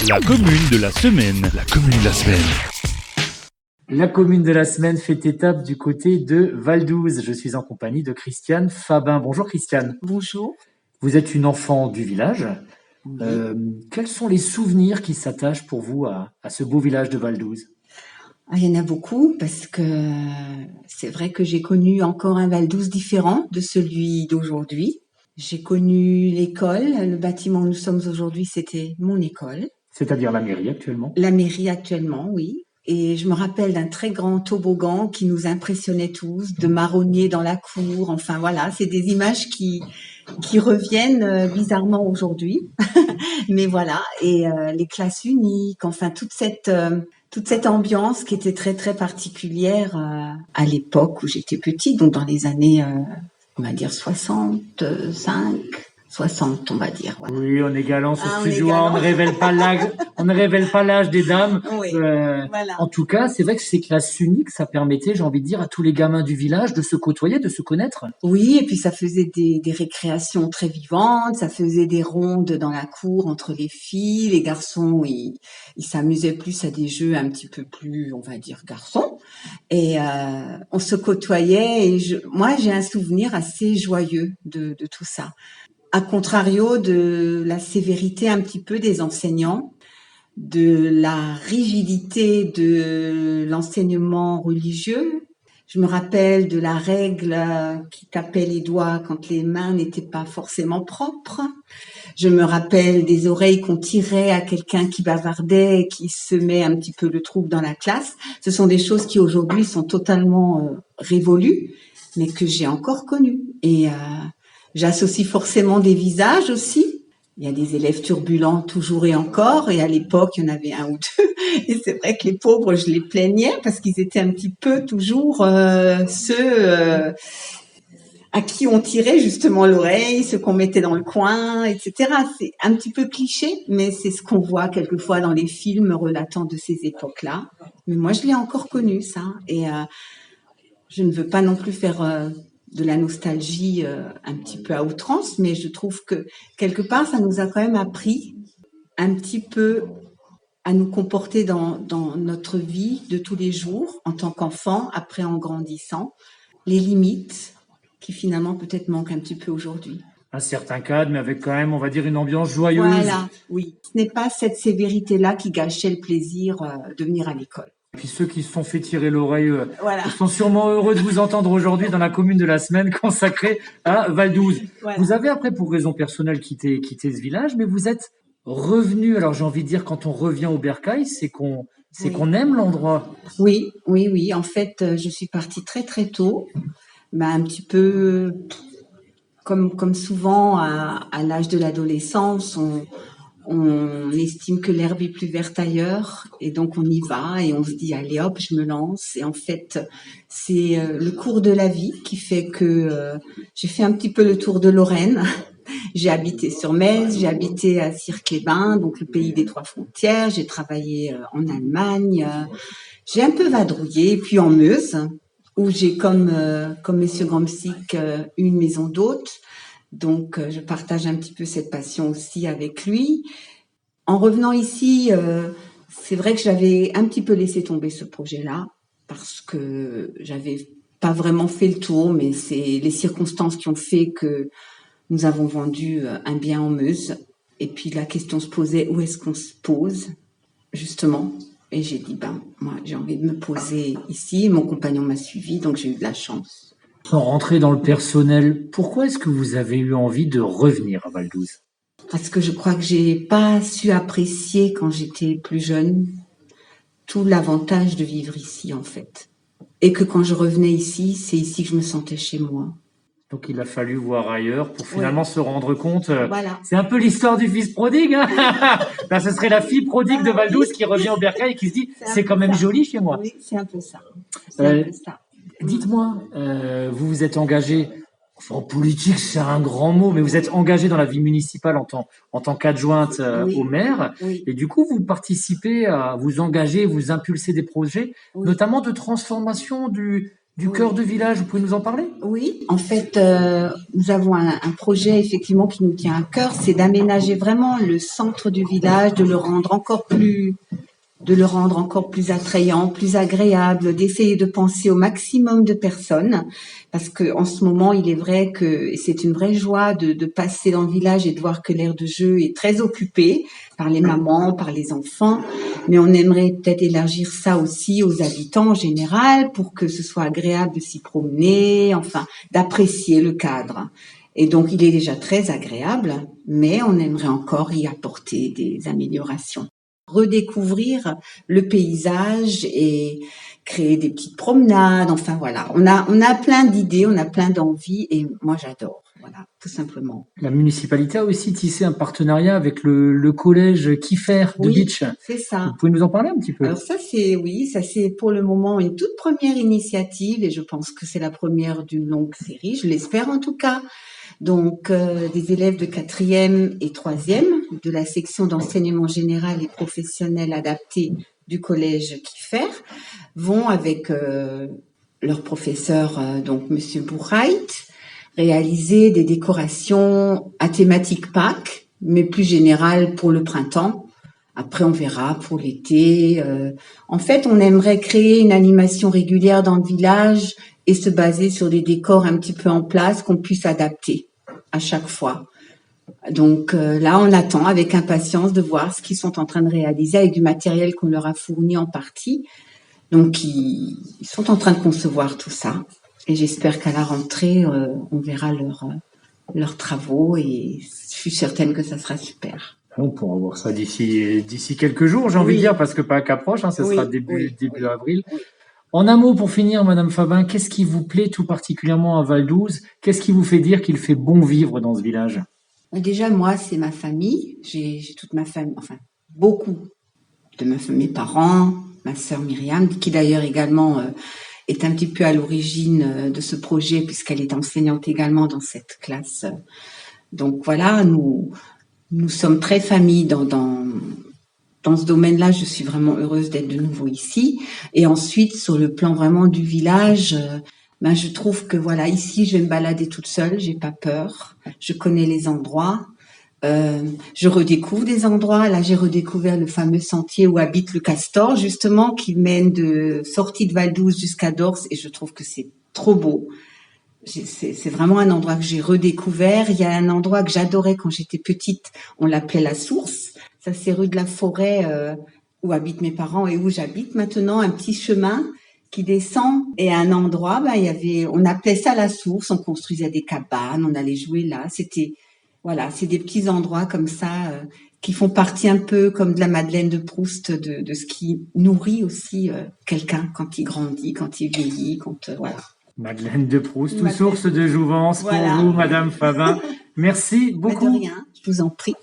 La commune de la semaine. La commune de la semaine. La commune de la semaine fait étape du côté de Valdouze. Je suis en compagnie de Christiane Fabin. Bonjour Christiane. Bonjour. Vous êtes une enfant du village. Oui. Quels sont les souvenirs qui s'attachent pour vous à ce beau village de Valdouze? Il y en a beaucoup parce que c'est vrai que j'ai connu encore un Valdouze différent de celui d'aujourd'hui. J'ai connu l'école, le bâtiment où nous sommes aujourd'hui, c'était mon école. C'est-à-dire la mairie actuellement? La mairie actuellement, oui. Et je me rappelle d'un très grand toboggan qui nous impressionnait tous, de marronniers dans la cour. Enfin voilà, c'est des images qui reviennent bizarrement aujourd'hui. Mais voilà, et les classes uniques, enfin toute cette ambiance qui était très très particulière à l'époque où j'étais petite, donc dans les années, on va dire 65, 60, on va dire. Voilà. Oui, on est galant ce Ah, on est studio, galant. on ne révèle pas l'âge, on ne révèle pas l'âge des dames. Oui, voilà. En tout cas, c'est vrai que ces classes uniques, ça permettait, j'ai envie de dire, à tous les gamins du village de se côtoyer, de se connaître. Oui, et puis ça faisait des récréations très vivantes, ça faisait des rondes dans la cour entre les filles, les garçons, ils s'amusaient plus à des jeux un petit peu plus, on va dire, garçons. Et on se côtoyait et moi j'ai un souvenir assez joyeux de tout ça. À contrario de la sévérité un petit peu des enseignants, de la rigidité de l'enseignement religieux. Je me rappelle de la règle qui tapait les doigts quand les mains n'étaient pas forcément propres. Je me rappelle des oreilles qu'on tirait à quelqu'un qui bavardait et qui semait un petit peu le trouble dans la classe. Ce sont des choses qui aujourd'hui sont totalement révolues, mais que j'ai encore connues. Et j'associe forcément des visages aussi. Il y a des élèves turbulents toujours et encore, et à l'époque, il y en avait un ou deux. Et c'est vrai que les pauvres, je les plaignais parce qu'ils étaient un petit peu toujours ceux à qui on tirait justement l'oreille, ceux qu'on mettait dans le coin, etc. C'est un petit peu cliché, mais c'est ce qu'on voit quelquefois dans les films relatant de ces époques-là. Mais moi, je l'ai encore connu, ça. Et je ne veux pas non plus faire de la nostalgie un petit peu à outrance, mais je trouve que quelque part, ça nous a quand même appris un petit peu à nous comporter dans notre vie de tous les jours en tant qu'enfant, après en grandissant, les limites qui finalement peut-être manquent un petit peu aujourd'hui. Un certain cadre, mais avec quand même, on va dire, une ambiance joyeuse. Voilà, oui. Ce n'est pas cette sévérité-là qui gâchait le plaisir de venir à l'école. Et puis ceux qui se sont fait tirer l'oreille Voilà. sont sûrement heureux de vous entendre aujourd'hui dans la commune de la semaine consacrée à Valdouze. Voilà. Vous avez après, pour raison personnelle, quitté ce village, mais vous êtes revenu. Alors j'ai envie de dire, quand on revient au Bercail, c'est qu'on aime l'endroit. Oui. En fait, je suis partie très très tôt. Un petit peu comme souvent à l'âge de l'adolescence, on estime que l'herbe est plus verte ailleurs et donc on y va et on se dit allez hop, je me lance. Et en fait, c'est le cours de la vie qui fait que j'ai fait un petit peu le tour de Lorraine. J'ai habité sur Metz, j'ai habité à Cirque-les-Bains, donc le pays des trois frontières. J'ai travaillé en Allemagne. J'ai un peu vadrouillé, et puis en Meuse, où j'ai comme Monsieur Gramscic une maison d'hôte. Donc, je partage un petit peu cette passion aussi avec lui. En revenant ici, c'est vrai que j'avais un petit peu laissé tomber ce projet-là parce que j'avais pas vraiment fait le tour, mais c'est les circonstances qui ont fait que nous avons vendu un bien en Meuse. Et puis, la question se posait, où est-ce qu'on se pose, justement? Et j'ai dit, moi, j'ai envie de me poser ici. Mon compagnon m'a suivi, donc j'ai eu de la chance. Sans rentrer dans le personnel, pourquoi est-ce que vous avez eu envie de revenir à Valdouze? Parce que je crois que j'ai pas su apprécier quand j'étais plus jeune tout l'avantage de vivre ici, en fait. Et que quand je revenais ici, c'est ici que je me sentais chez moi. Donc il a fallu voir ailleurs pour finalement se rendre compte. Voilà. C'est un peu l'histoire du fils prodigue. Hein. Ben, ce serait la fille prodigue de Valdouze qui revient au Bercail et qui se dit c'est quand même joli chez moi. Oui, c'est un peu ça. C'est un peu ça. Dites-moi, vous vous êtes engagé, enfin, en politique c'est un grand mot, mais vous êtes engagé dans la vie municipale en tant qu'adjointe au maire. Oui. Et du coup vous participez à vous engager, vous impulser des projets, notamment de transformation du du cœur de village. Vous pouvez nous en parler? Oui, en fait, nous avons un projet effectivement qui nous tient à cœur, c'est d'aménager vraiment le centre du village, de le rendre encore plus attrayant, plus agréable, d'essayer de penser au maximum de personnes, parce que en ce moment, il est vrai que c'est une vraie joie de passer dans le village et de voir que l'aire de jeu est très occupée par les mamans, par les enfants, mais on aimerait peut-être élargir ça aussi aux habitants en général pour que ce soit agréable de s'y promener, enfin, d'apprécier le cadre. Et donc, il est déjà très agréable, mais on aimerait encore y apporter des améliorations. Redécouvrir le paysage et créer des petites promenades. Enfin voilà, on a plein d'idées, on a plein d'envies et moi j'adore. Voilà, tout simplement. La municipalité a aussi tissé un partenariat avec le collège Kiefer de Oui, Beach. c'est ça. Vous pouvez nous en parler un petit peu? Alors ça c'est pour le moment une toute première initiative et je pense que c'est la première d'une longue série, je l'espère en tout cas. Donc, des élèves de 4e et 3e de la section d'enseignement général et professionnel adapté du collège Kiefer vont avec leur professeur, donc Monsieur Bourrait, réaliser des décorations à thématique Pâques, mais plus générales pour le printemps. Après, on verra pour l'été. En fait, on aimerait créer une animation régulière dans le village et se baser sur des décors un petit peu en place qu'on puisse adapter à chaque fois. Donc là, on attend avec impatience de voir ce qu'ils sont en train de réaliser avec du matériel qu'on leur a fourni en partie. Donc, ils sont en train de concevoir tout ça. Et j'espère qu'à la rentrée, on verra leurs travaux et je suis certaine que ça sera super. On pourra voir ça d'ici quelques jours, j'ai envie de dire, parce que Pâques approche, ça sera début avril. Oui. En un mot pour finir, Madame Fabin, qu'est-ce qui vous plaît tout particulièrement à Valdouze? Qu'est-ce qui vous fait dire qu'il fait bon vivre dans ce village? Déjà, moi, c'est ma famille. J'ai toute ma famille, enfin, beaucoup de mes parents, ma sœur Myriam, qui d'ailleurs également est un petit peu à l'origine de ce projet puisqu'elle est enseignante également dans cette classe. Donc voilà, nous sommes très famille dans ce domaine-là. Je suis vraiment heureuse d'être de nouveau ici. Et ensuite, sur le plan vraiment du village, je trouve que voilà, ici, je vais me balader toute seule, j'ai pas peur. Je connais les endroits. Je redécouvre des endroits. Là, j'ai redécouvert le fameux sentier où habite le castor, justement, qui mène de sortie de Valdouze jusqu'à Dors, et je trouve que c'est trop beau. C'est vraiment un endroit que j'ai redécouvert. Il y a un endroit que j'adorais quand j'étais petite. On l'appelait la Source. Ça, c'est rue de la Forêt où habitent mes parents et où j'habite maintenant. Un petit chemin qui descend et à un endroit, on appelait ça la Source. On construisait des cabanes, on allait jouer là. Voilà, c'est des petits endroits comme ça qui font partie un peu comme de la Madeleine de Proust de ce qui nourrit aussi quelqu'un quand il grandit, quand il vieillit, voilà. Madeleine de Proust, source de jouvence pour vous, Madame Fabin. Merci beaucoup. De rien, je vous en prie.